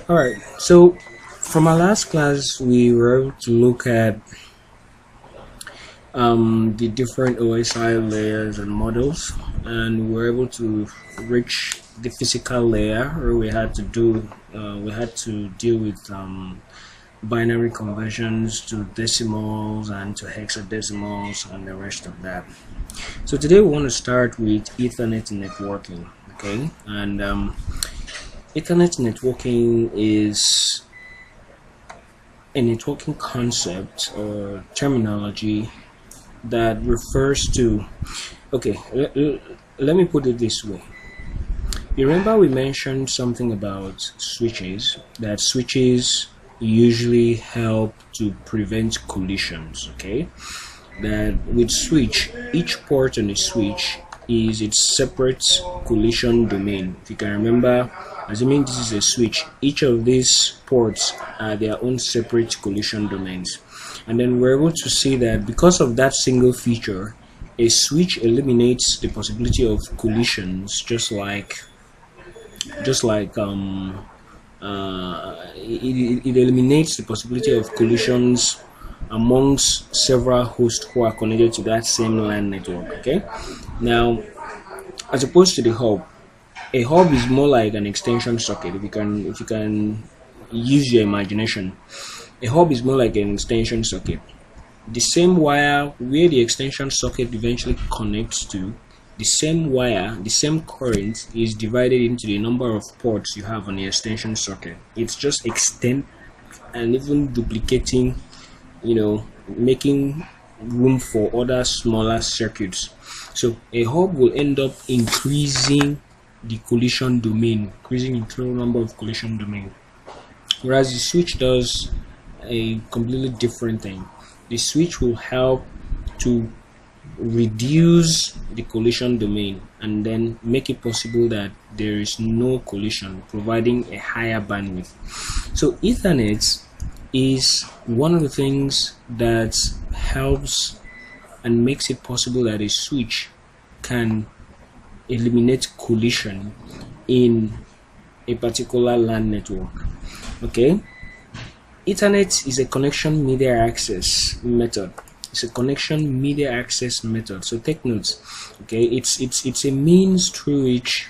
All right. So from our last class, we were able to look at the different OSI layers and models, and we were able to reach the physical layer where we had to deal with binary conversions to decimals and to hexadecimals and the rest of that. So today we want to start with Ethernet networking. Okay, and Ethernet networking is a networking concept or terminology that refers to, okay, let me put it this way. You remember we mentioned something about switches, that switches usually help to prevent collisions. Okay, that with switch, each port on a switch is its separate collision domain. If you can remember, assuming this is a switch, each of these ports are their own separate collision domains. And then we're able to see that because of that single feature, a switch eliminates the possibility of collisions, just like it eliminates the possibility of collisions amongst several hosts who are connected to that same LAN network. Okay, now as opposed to the hub, a hub is more like an extension socket. If you can use your imagination, a hub is more like an extension socket. The same wire where the extension socket eventually connects to, the same wire, the same current is divided into the number of ports you have on the extension socket. It's just extend and even duplicating, making room for other smaller circuits. So a hub will end up increasing the collision domain, increasing the total number of collision domain, whereas the switch does a completely different thing. The switch will help to reduce the collision domain and then make it possible that there is no collision, providing a higher bandwidth. So Ethernet is one of the things that helps and makes it possible that a switch can eliminate collision in a particular LAN network. Okay, Ethernet is a connection media access method. It's a connection media access method. So take notes. Okay, it's a means through which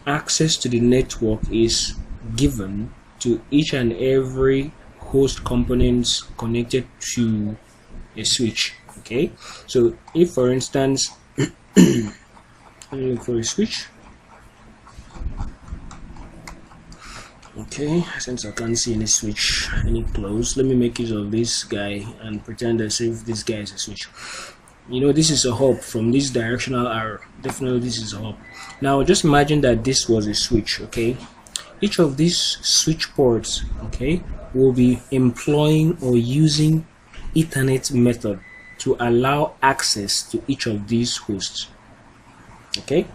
access to the network is given to each and every host components connected to a switch. Okay, so if for instance let me look for a switch. Okay, since I can't see any switch any close, let me make use of this guy and pretend as if this guy is a switch. This is a hub. From this directional arrow, definitely this is a hub. Now just imagine that this was a switch. Okay, each of these switch ports, okay, will be employing or using Ethernet method to allow access to each of these hosts. Okay,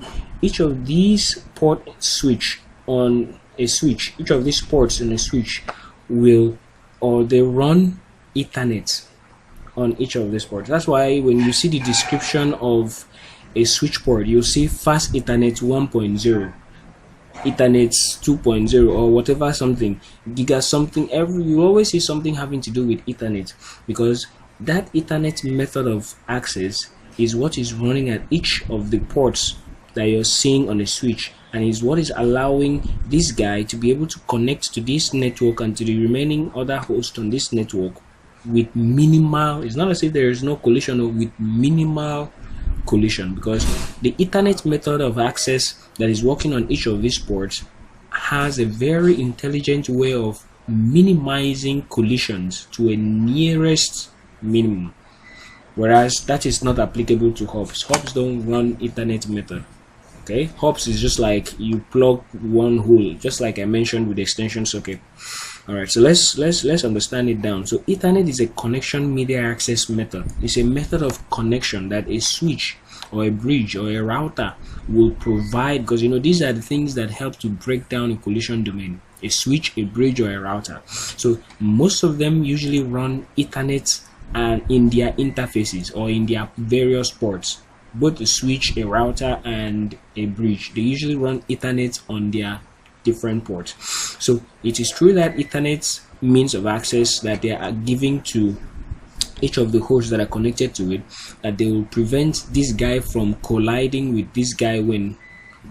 each of these port switch on a switch, each of these ports in a switch they run Ethernet on each of these ports. That's why when you see the description of a switch port, you'll see fast Ethernet 1.0, Ethernet 2.0, or whatever, something giga something. You always see something having to do with Ethernet, because that Ethernet method of access is what is running at each of the ports that you're seeing on a switch, and is what is allowing this guy to be able to connect to this network and to the remaining other hosts on this network with minimal, it's not as if there is no collision, or with minimal collision, because the Ethernet method of access that is working on each of these ports has a very intelligent way of minimizing collisions to a nearest minimum, whereas that is not applicable to hubs. Hubs don't run Ethernet method. Okay, hubs is just like you plug one hole, just like I mentioned with the extension socket. All right, so let's understand it down. So Ethernet is a connection media access method. It's a method of connection that a switch or a bridge or a router will provide, because these are the things that help to break down a collision domain: a switch, a bridge, or a router. So most of them usually run Ethernet and in their interfaces or in their various ports. Both a switch, a router, and a bridge, they usually run Ethernet on their different ports. So it is through that Ethernet means of access that they are giving to each of the hosts that are connected to it, that they will prevent this guy from colliding with this guy when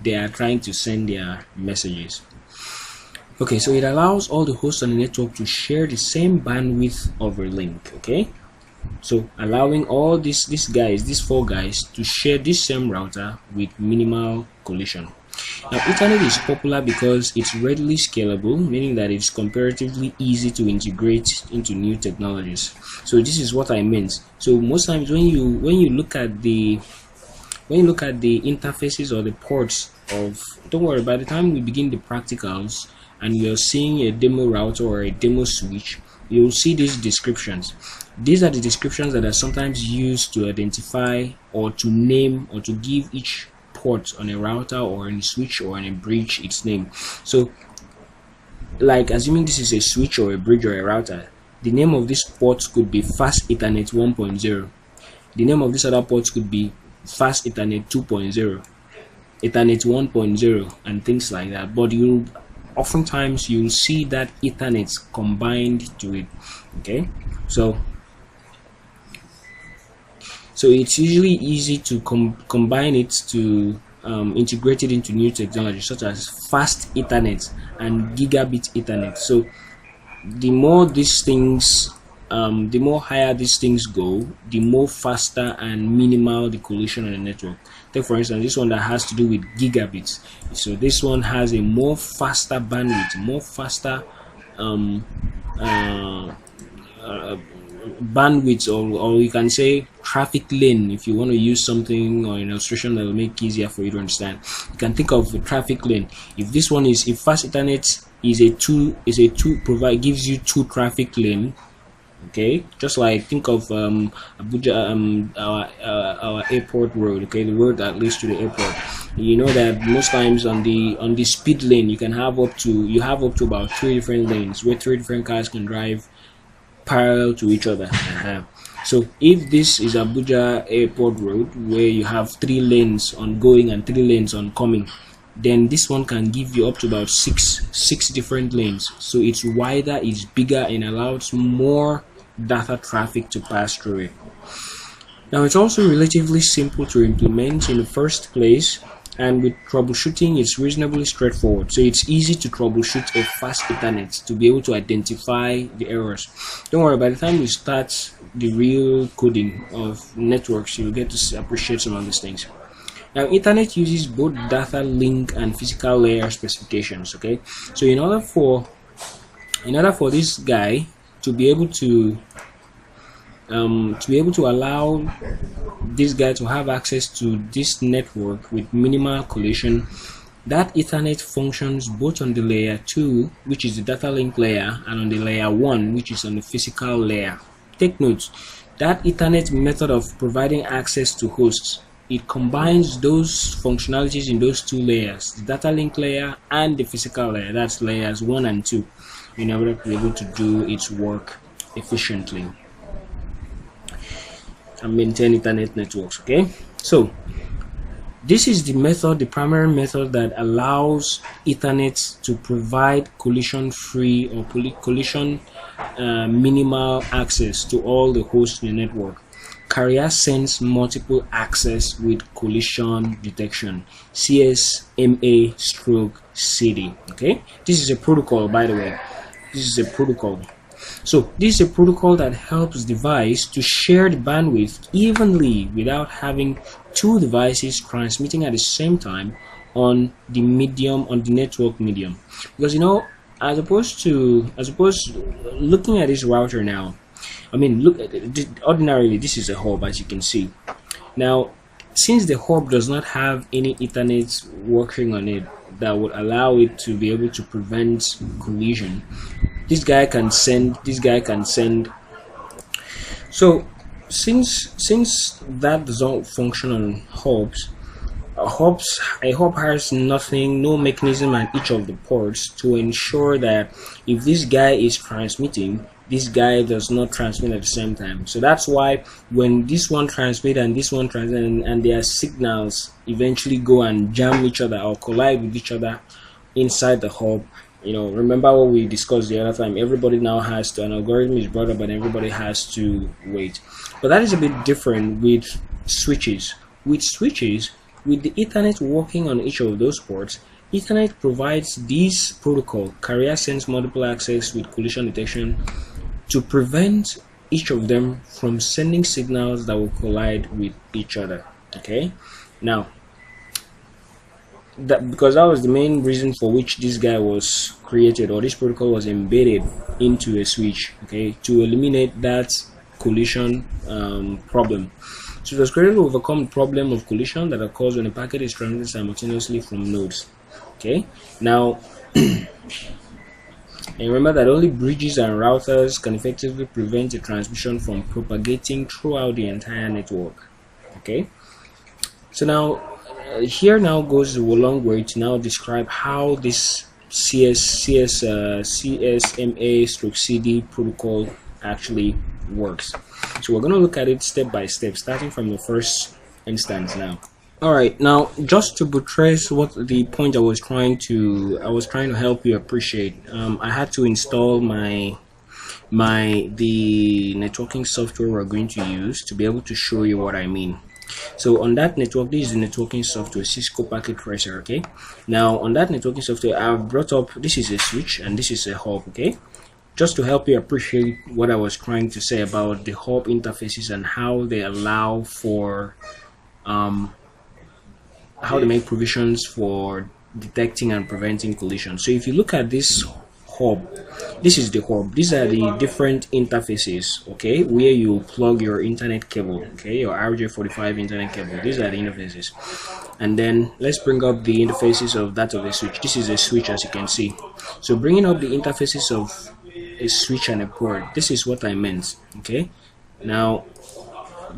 they are trying to send their messages. Okay, so it allows all the hosts on the network to share the same bandwidth over link. Okay, so allowing all these four guys to share this same router with minimal collision. Now, Ethernet is popular because it's readily scalable, meaning that it's comparatively easy to integrate into new technologies. So this is what I meant. So most times when you look at the interfaces or the ports of, don't worry, by the time we begin the practicals and you're seeing a demo router or a demo switch, you'll see these descriptions. These are the descriptions that are sometimes used to identify or to name or to give each port on a router or in a switch or in a bridge its name. So like assuming this is a switch or a bridge or a router, the name of this port could be Fast Ethernet 1.0. The name of this other port could be Fast Ethernet 2.0, Ethernet 1.0, and things like that. But oftentimes you'll see that Ethernet combined to it. Okay, so it's usually easy to combine it to integrate it into new technology such as Fast Ethernet and Gigabit Ethernet. So the more these things, the more higher these things go, the more faster and minimal the collision on the network. Take for instance this one that has to do with gigabits. So this one has a more faster bandwidth, more faster bandwidth, or you can say traffic lane if you want to use something or an illustration that will make it easier for you to understand. You can think of a traffic lane. If this one is, if Fast Ethernet gives you two traffic lane. Okay, just like think of Abuja, our airport road. Okay, the road that leads to the airport. You know that most times on the speed lane you have up to about 3 different lanes where 3 different cars can drive parallel to each other. So if this is Abuja airport road where you have 3 lanes on going and 3 lanes on coming, then this one can give you up to about six different lanes. So it's wider, it's bigger, and allows more data traffic to pass through it. Now it's also relatively simple to implement in the first place, and with troubleshooting it's reasonably straightforward. So it's easy to troubleshoot a Fast Ethernet to be able to identify the errors. Don't worry, by the time we start the real coding of networks you'll get to appreciate some of these things. Now Ethernet uses both data link and physical layer specifications. Okay, so in order for this guy to be able to allow this guy to have access to this network with minimal collision, that Ethernet functions both on the layer 2, which is the data link layer, and on the layer 1, which is on the physical layer. Take note that Ethernet method of providing access to hosts, it combines those functionalities in those 2 layers, the data link layer and the physical layer. That's layers 1 and 2, in order to be able to do its work efficiently and maintain Ethernet networks. Okay, so this is the method, the primary method that allows Ethernet to provide collision-free or collision minimal access to all the hosts in the network. Carrier sends multiple access with collision detection, CSMA /CD. Okay, this is a protocol, by the way. This is a protocol. So this is a protocol that helps device to share the bandwidth evenly without having 2 devices transmitting at the same time on the network medium. Because as opposed to looking at this router now, I mean, look, ordinarily this is a hub, as you can see. Now, since the hub does not have any Ethernet working on it that would allow it to be able to prevent collision, this guy can send. So since that does not function on hubs, a hub has no mechanism at each of the ports to ensure that if this guy is transmitting, this guy does not transmit at the same time. So that's why when this one transmit and this one transmit and their signals eventually go and jam each other or collide with each other inside the hub. Remember what we discussed the other time. Everybody now has to, an algorithm is brought up and everybody has to wait. But that is a bit different with switches. With switches, with the Ethernet working on each of those ports, Ethernet provides this protocol, carrier sense multiple access with collision detection, to prevent each of them from sending signals that will collide with each other. Okay, now because that was the main reason for which this guy was created, or this protocol was embedded into a switch, okay, to eliminate that collision problem. So it was created to overcome the problem of collision that occurs when a packet is transmitted simultaneously from nodes. Okay, now and remember that only bridges and routers can effectively prevent a transmission from propagating throughout the entire network. Okay, so now here now goes a long way to now describe how this CSMA/CD protocol actually works. So we're going to look at it step by step, starting from the first instance now. All right, now just to buttress what the point I was trying to help you appreciate, I had to install the networking software we're going to use to be able to show you what I mean. So on that network, this is the networking software, Cisco Packet Tracer. Okay, now on that networking software, I've brought up, this is a switch and this is a hub. Okay, just to help you appreciate what I was trying to say about the hub interfaces and how they allow for how they make provisions for detecting and preventing collision. So if you look at this hub, this is the hub. These are the different interfaces, okay, where you plug your internet cable, okay, your RJ45 internet cable. These are the interfaces. And then let's bring up the interfaces of that of a switch. This is a switch, as you can see. So bringing up the interfaces of a switch and a port, this is what I meant. Okay, now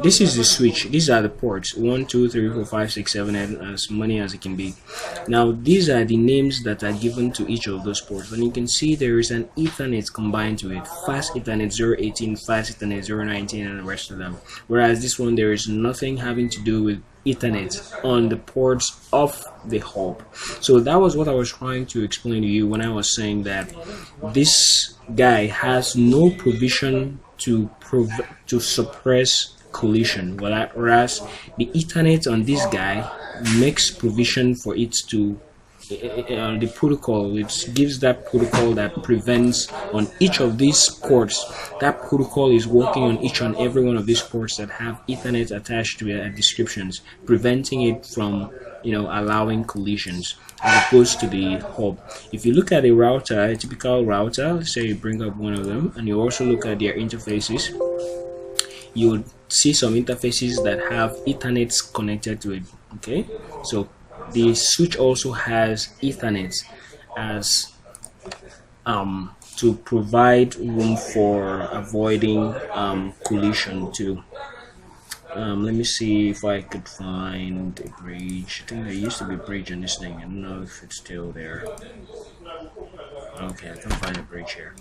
this is the switch. These are the ports, 1 2 3 4 5 6 7 8, as many as it can be. Now these are the names that are given to each of those ports, and you can see there is an Ethernet combined to it, fast Ethernet 018, fast Ethernet 019, and the rest of them. Whereas this one, there is nothing having to do with Ethernet on the ports of the hub. So that was what I was trying to explain to you when I was saying that this guy has no provision to suppress collision, whereas the Ethernet on this guy makes provision for it to the protocol. It gives that protocol that prevents on each of these ports. That protocol is working on each and every one of these ports that have Ethernet attached to their descriptions, preventing it from allowing collisions, as opposed to the hub. If you look at a router, a typical router, let's say you bring up one of them and you also look at their interfaces, you would see some interfaces that have Ethernet connected to it. Okay, so the switch also has Ethernet as to provide room for avoiding collision too. Let me see if I could find a bridge. I think there used to be a bridge on this thing. I don't know if it's still there. Okay, I can't find a bridge here.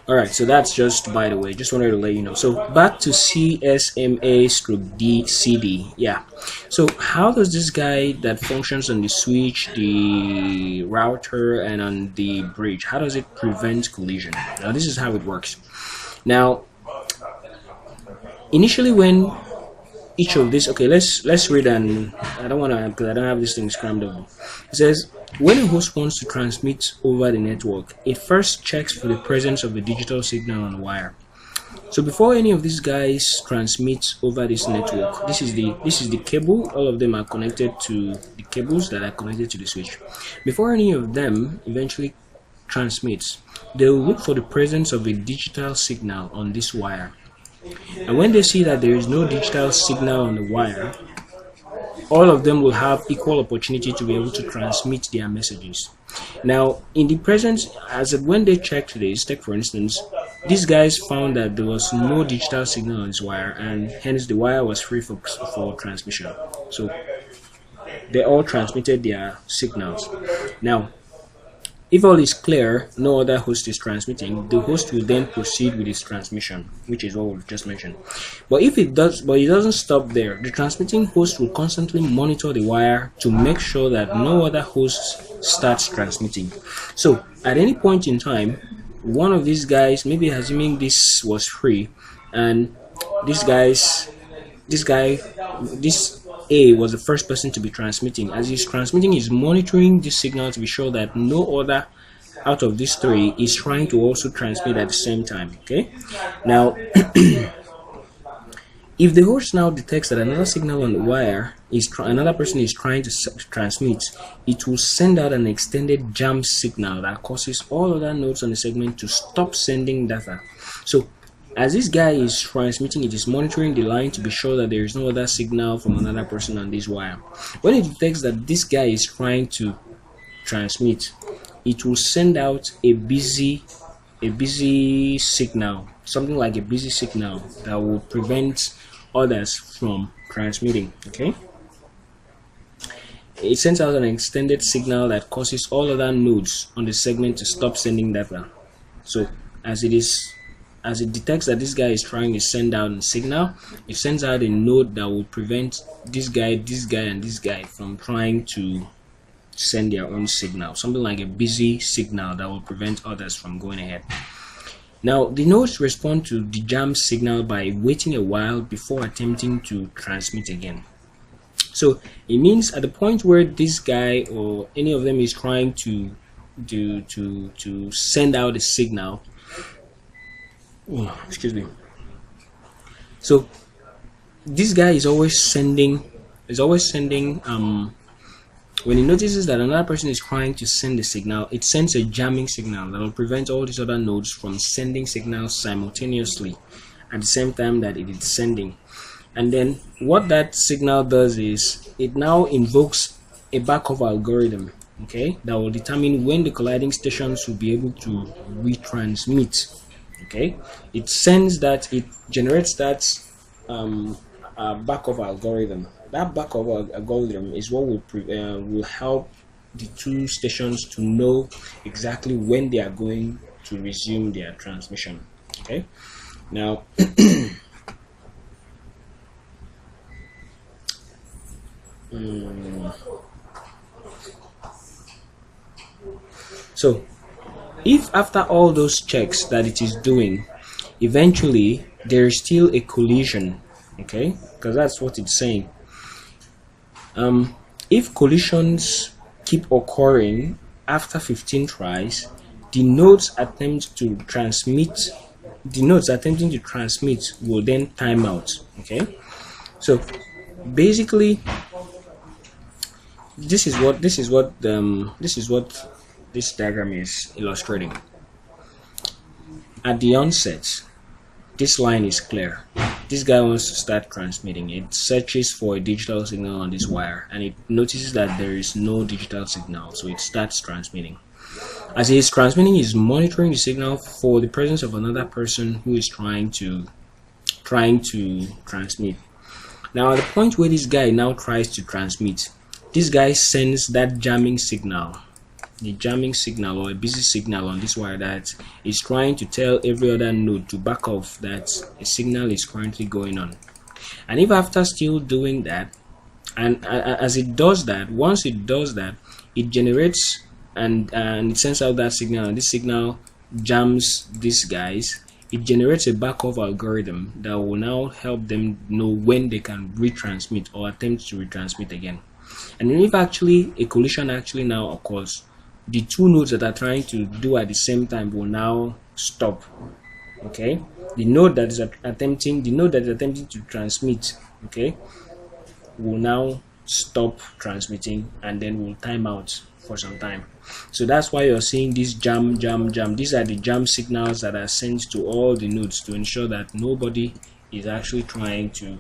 Alright, so that's just by the way, just wanted to let you know. So back to CSMA/DCD. Yeah, so how does this guy that functions on the switch, the router, and on the bridge, how does it prevent collision? Now this is how it works. Now initially when each of these, okay, let's read, and I don't want to, because I don't have this thing scrambled. It says, when a host wants to transmit over the network, it first checks for the presence of a digital signal on the wire. So before any of these guys transmit over this network, this is the cable. All of them are connected to the cables that are connected to the switch. Before any of them eventually transmits, they will look for the presence of a digital signal on this wire. And when they see that there is no digital signal on the wire, all of them will have equal opportunity to be able to transmit their messages. Now, in the presence, when they checked this, take for instance, these guys found that there was no digital signal on this wire, and hence the wire was free for transmission. So they all transmitted their signals. Now, If all is clear, no other host is transmitting, the host will then proceed with its transmission, which is what we've just mentioned. But if it doesn't stop there, the transmitting host will constantly monitor the wire to make sure that no other host starts transmitting. So at any point in time, one of these guys, maybe assuming this was free, and this A was the first person to be transmitting. As he's transmitting, he's monitoring this signal to be sure that no other out of these three is trying to also transmit at the same time. Okay, now if the host now detects that another signal on the wire another person is trying to transmit, it will send out an extended jam signal that causes all other nodes on the segment to stop sending data. So as this guy is transmitting, it is monitoring the line to be sure that there is no other signal from another person on this wire. When it detects that this guy is trying to transmit, it will send out a busy signal, something like a busy signal that will prevent others from transmitting. Okay, it sends out an extended signal that causes all other nodes on the segment to stop sending data. So as it detects that this guy is trying to send out a signal, it sends out a node that will prevent this guy, and this guy from trying to send their own signal, something like a busy signal that will prevent others from going ahead. Now the nodes respond to the jam signal by waiting a while before attempting to transmit again. So it means at the point where this guy or any of them is trying to send out a signal, excuse me, so this guy is always sending when it notices that another person is trying to send a signal, it sends a jamming signal that will prevent all these other nodes from sending signals simultaneously at the same time that it is sending. And then what that signal does is it now invokes a backup algorithm, okay, that will determine when the colliding stations will be able to retransmit. Okay, it generates that backup algorithm. That backup algorithm is what will help the two stations to know exactly when they are going to resume their transmission. Okay, now so if after all those checks that it is doing, eventually there is still a collision, okay, because that's what it's saying. If collisions keep occurring after 15 tries, the nodes attempting to transmit will then time out. Okay, so basically this is what this diagram is illustrating. At the onset, this line is clear. This guy wants to start transmitting. It searches for a digital signal on this wire and it notices that there is no digital signal, so it starts transmitting. As he is transmitting, he is monitoring the signal for the presence of another person who is trying to transmit. Now at the point where this guy now tries to transmit, this guy sends that jamming signal, the jamming signal or a busy signal on this wire that is trying to tell every other node to back off that a signal is currently going on. And if after still doing that, and as it does that, once it does that, it generates and it sends out that signal, and this signal jams these guys. It generates a backup algorithm that will now help them know when they can retransmit or attempt to retransmit again. And if actually a collision actually now occurs, the two nodes that are trying to do at the same time will now stop. Okay, the node that is attempting to transmit, okay, will now stop transmitting and then will time out for some time. So that's why you're seeing this jam. These are the jam signals that are sent to all the nodes to ensure that nobody is actually trying to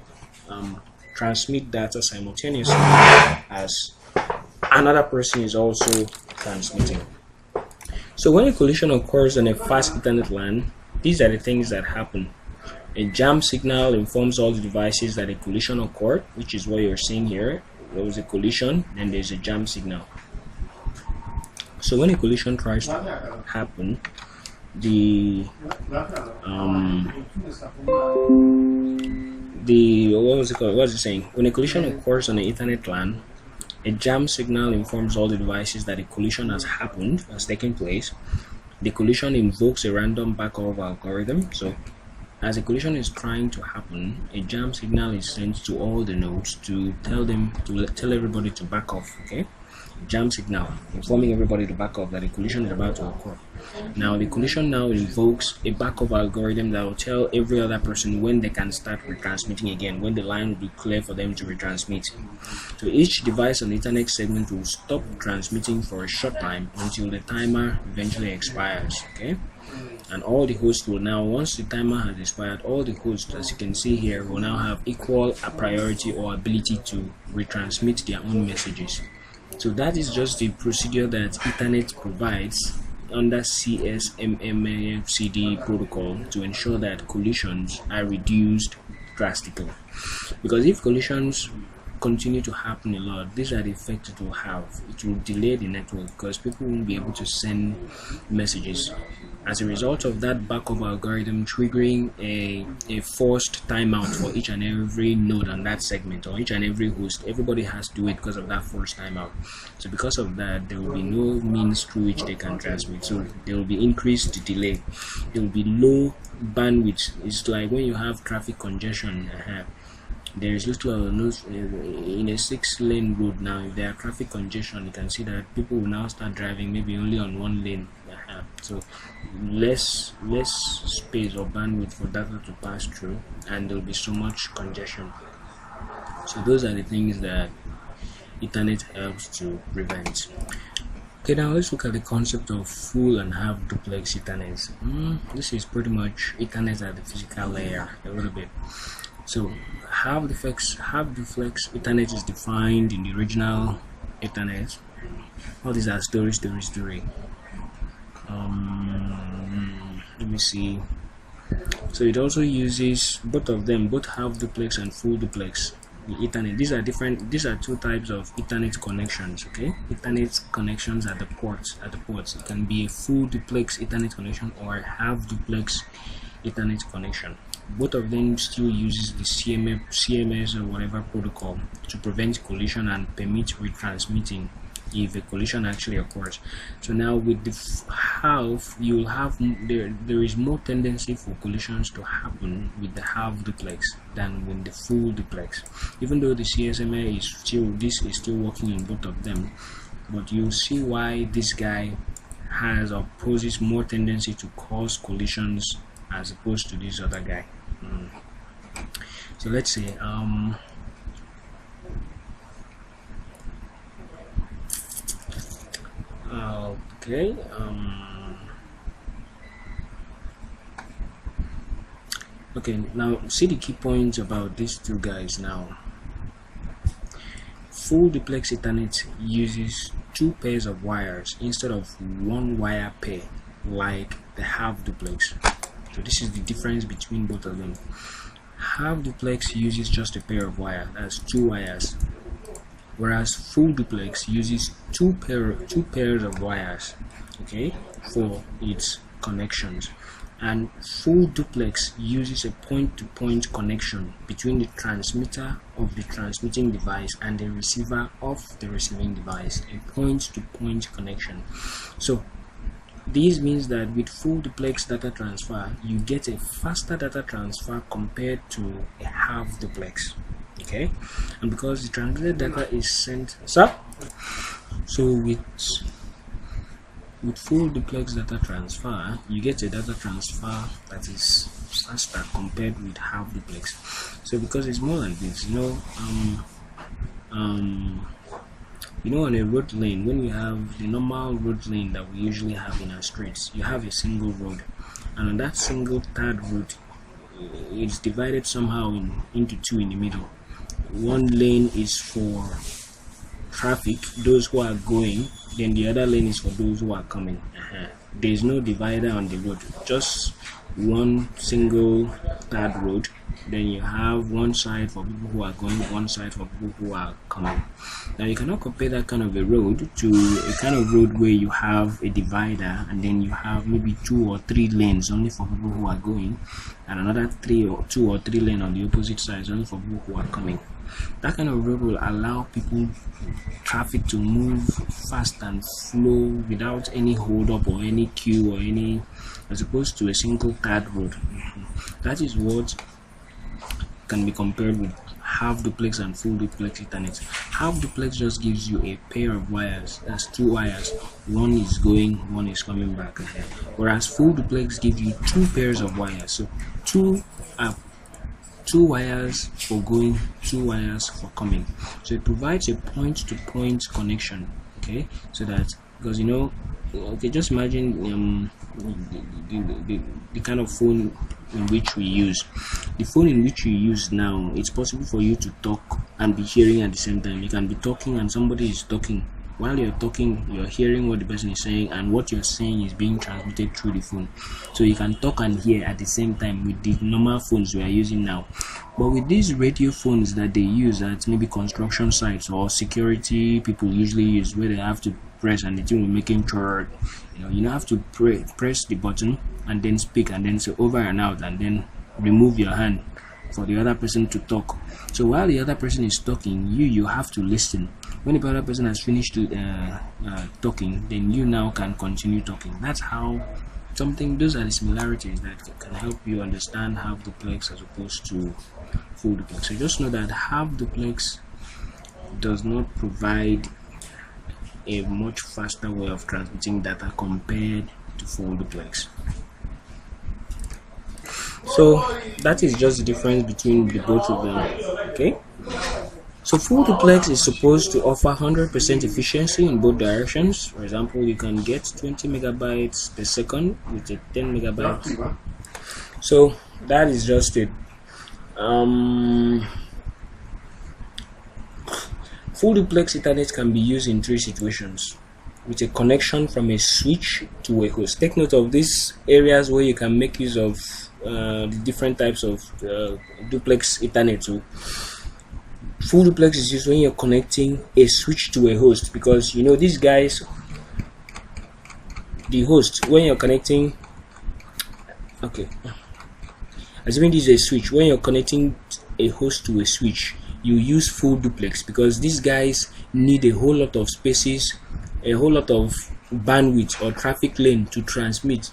transmit data simultaneously as another person is also transmitting. So when a collision occurs on a fast Ethernet LAN, these are the things that happen. A jam signal informs all the devices that a collision occurred, which is what you're seeing here. There was a collision, then there's a jam signal. So when a collision tries to happen, the what was it called? What's it saying? When a collision occurs on an Ethernet LAN, a jam signal informs all the devices that a collision has happened, has taken place. The collision invokes a random backup algorithm. So as a collision is trying to happen, a jam signal is sent to all the nodes to tell everybody to back off. Okay, jam signal informing everybody to back off that a collision is about to occur. Now the collision now invokes a backup algorithm that will tell every other person when they can start retransmitting again, when the line will be clear for them to retransmit. So each device on the Ethernet segment will stop transmitting for a short time until the timer eventually expires. Okay, and all the hosts will now, once the timer has expired, all the hosts, as you can see here, will now have equal priority or ability to retransmit their own messages. So that is just the procedure that Ethernet provides under CSMA CD protocol to ensure that collisions are reduced drastically. Because if collisions continue to happen a lot, these are the effects it will have. It will delay the network because people won't be able to send messages. As a result of that backup algorithm triggering a forced timeout for each and every node on that segment, or each and every host, everybody has to wait because of that forced timeout. So because of that, there will be no means through which they can transmit. So there will be increased delay. There will be low bandwidth. It's like when you have traffic congestion. There is little or no in a 6-lane road now. If there are traffic congestion, you can see that people will now start driving maybe only on one lane. So less space or bandwidth for data to pass through, and there will be so much congestion. So those are the things that Ethernet helps to prevent. Okay, now let's look at the concept of full and half duplex Ethernet. This is pretty much Ethernet at the physical layer a little bit. So half duplex Ethernet is defined in the original Ethernet. All these are story. Let me see. So it also uses both of them, both half duplex and full duplex. The Ethernet. These are two types of Ethernet connections. Okay, Ethernet connections at the ports. It can be a full duplex Ethernet connection or a half duplex Ethernet connection. Both of them still uses the CMS or whatever protocol to prevent collision and permit retransmitting if a collision actually occurs. So now with the half, you will have there is more tendency for collisions to happen with the half duplex than with the full duplex, even though the CSMA is still working in both of them. But you'll see why this guy has or poses more tendency to cause collisions as opposed to this other guy. So let's say okay, okay, now see the key points about these two guys. Now full duplex Ethernet uses 2 pairs of wires instead of 1 wire pair like the half duplex. So this is the difference between both of them. Half duplex uses just a pair of wires, that's 2 wires, whereas full duplex uses 2 pairs of wires, okay, for its connections. And full duplex uses a point-to-point connection between the transmitter of the transmitting device and the receiver of the receiving device, a point-to-point connection. So this means that with full duplex data transfer, you get a faster data transfer compared to a half duplex. Okay, and because the transmitted data is sent, so with full duplex data transfer, you get a data transfer that is faster compared with half duplex. So because it's more like this, on a road lane, when you have the normal road lane that we usually have in our streets, you have a single road, and on that single third road, it's divided somehow into 2 in the middle. One lane is for traffic, those who are going, then the other lane is for those who are coming. There is no divider on the road, just one single third road then you have one side for people who are going, one side for people who are coming. Now you cannot compare that kind of a road to a kind of road where you have a divider and then you have maybe 2 or 3 lanes only for people who are going, and another 2 or 3 lanes on the opposite sides only for people who are coming. That kind of road will allow traffic to move fast and flow without any hold up or any queue or any, as opposed to a single card road. That is what can be compared with half duplex and full duplex Ethernet. Half duplex just gives you a pair of wires. That's 2 wires. One is going, one is coming back. Whereas full duplex gives you 2 pairs of wires. So 2 wires for going, 2 wires for coming. So it provides a point-to-point connection. Okay, so that, because you know, okay, just imagine the kind of phone in which we use. The phone in which you use now, it's possible for you to talk and be hearing at the same time. You can be talking and somebody is talking. While you're talking, you're hearing what the person is saying, and what you're saying is being transmitted through the phone. So you can talk and hear at the same time with the normal phones we are using now. But with these radio phones that they use at maybe construction sites or security people usually use, where they have to press and the thing will make him church, you have to press the button and then speak and then say over and out and then remove your hand for the other person to talk. So while the other person is talking, you have to listen. When the other person has finished talking, then you now can continue talking. That's how those are the similarities that can help you understand half duplex as opposed to full duplex. So just know that half duplex does not provide a much faster way of transmitting data compared to full duplex. So that is just the difference between the both of them. Okay, so full duplex is supposed to offer 100% efficiency in both directions. For example, you can get 20 megabytes per second with a 10 megabytes. So that is just it. Full duplex Ethernet can be used in 3 situations: with a connection from a switch to a host. Take note of these areas where you can make use of the different types of duplex Ethernet. So full duplex is used when you're connecting a switch to a host, because you know these guys, the host, when you're connecting, okay, assuming this is a switch, when you're connecting a host to a switch, you use full duplex because these guys need a whole lot of spaces, a whole lot of bandwidth or traffic lane to transmit.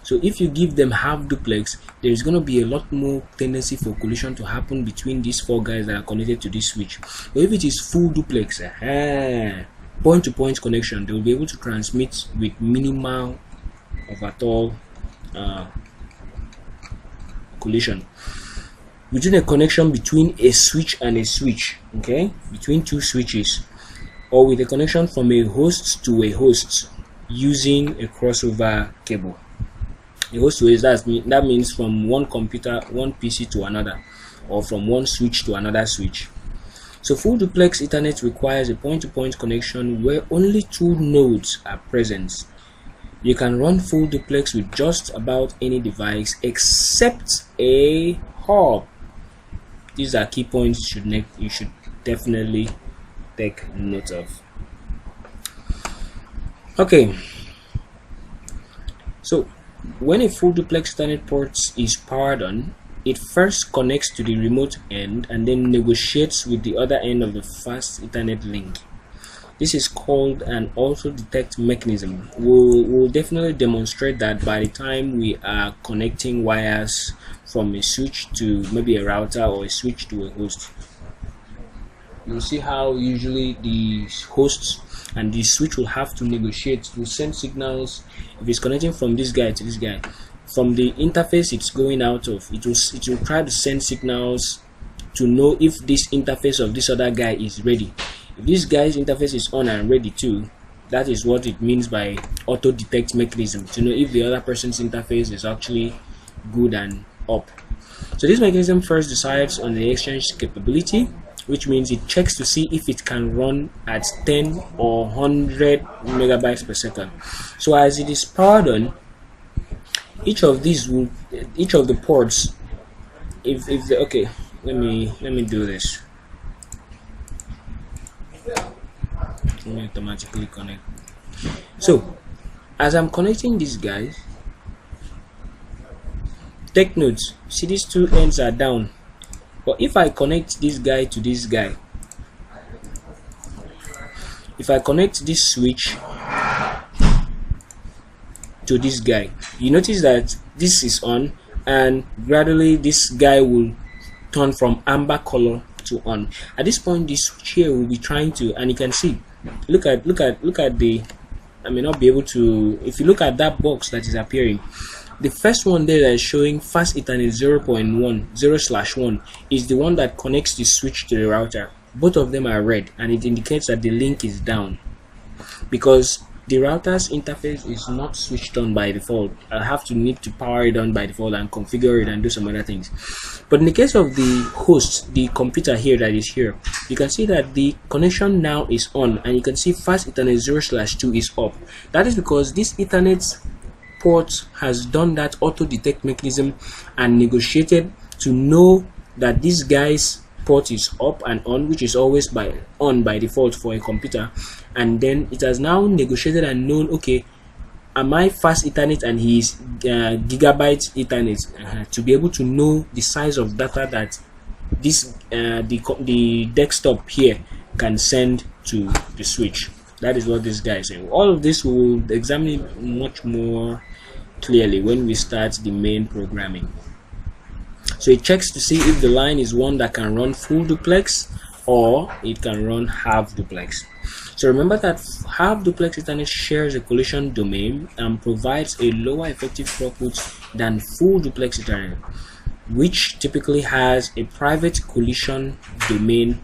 So if you give them half duplex, there is going to be a lot more tendency for collision to happen between these 4 guys that are connected to this switch. But if it is full duplex, point-to-point connection, they will be able to transmit with minimal of at all collision. Between a connection between a switch and a switch, okay, between 2 switches, or with a connection from a host to a host using a crossover cable. A host to host, that means from one computer, one PC to another, or from one switch to another switch. So full duplex Ethernet requires a point-to-point connection where only 2 nodes are present. You can run full duplex with just about any device except a hub. These are key points you should definitely take note of. Okay, so when a full duplex Ethernet port is powered on, it first connects to the remote end and then negotiates with the other end of the fast Ethernet link. This is called an auto detect mechanism. We'll definitely demonstrate that by the time we are connecting wires from a switch to maybe a router or a switch to a host. You'll see how usually the hosts and the switch will have to negotiate to send signals. If it's connecting from this guy to this guy, from the interface it's going out of, it will try to send signals to know if this interface of this other guy is ready. If this guy's interface is on and ready too, that is what it means by auto detect mechanism, to know if the other person's interface is actually good and up. So this mechanism first decides on the exchange capability, which means it checks to see if it can run at 10 or 100 megabytes per second. So as it is powered on, each of the ports okay, let me do this. Let me automatically connect. So as I'm connecting these guys, take notes, see these two ends are down, but if I connect this guy to this guy, if I connect this switch to this guy, you notice that this is on, and gradually this guy will turn from amber color to on. At this point, this switch here will be trying to, and you can see, look at the, I may not be able to, if you look at that box that is appearing, the first one there that is showing fast Ethernet 0.1 is the one that connects the switch to the router. Both of them are red, and it indicates that the link is down because the router's interface is not switched on by default. I need to power it on by default and configure it and do some other things. But in the case of the host, the computer here that is here, you can see that the connection now is on, and you can see fast Ethernet 0/2 is up. That is because this Ethernet port has done that auto detect mechanism and negotiated to know that this guy's port is up and on, which is always on by default for a computer, and then it has now negotiated and known, okay, am I fast Ethernet and he is gigabyte Ethernet, to be able to know the size of data that this the desktop here can send to the switch. That is what this guy is saying. All of this we will examine much more clearly when we start the main programming. So it checks to see if the line is one that can run full duplex or it can run half duplex. So remember that half duplex Ethernet shares a collision domain and provides a lower effective throughput than full duplex Ethernet, which typically has a private collision domain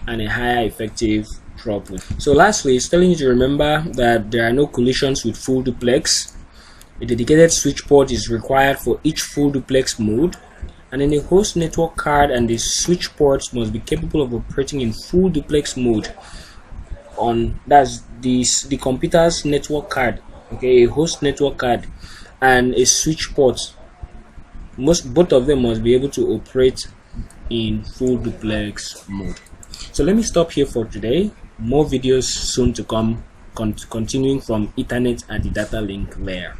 and a higher effective throughput. So lastly, it's telling you to remember that there are no collisions with full duplex. A dedicated switch port is required for each full duplex mode, and then the host network card and the switch ports must be capable of operating in full duplex mode. That's the computer's network card, okay, a host network card and a switch port. Both of them must be able to operate in full duplex mode. So let me stop here for today. More videos soon to come, continuing from Ethernet at the data link layer.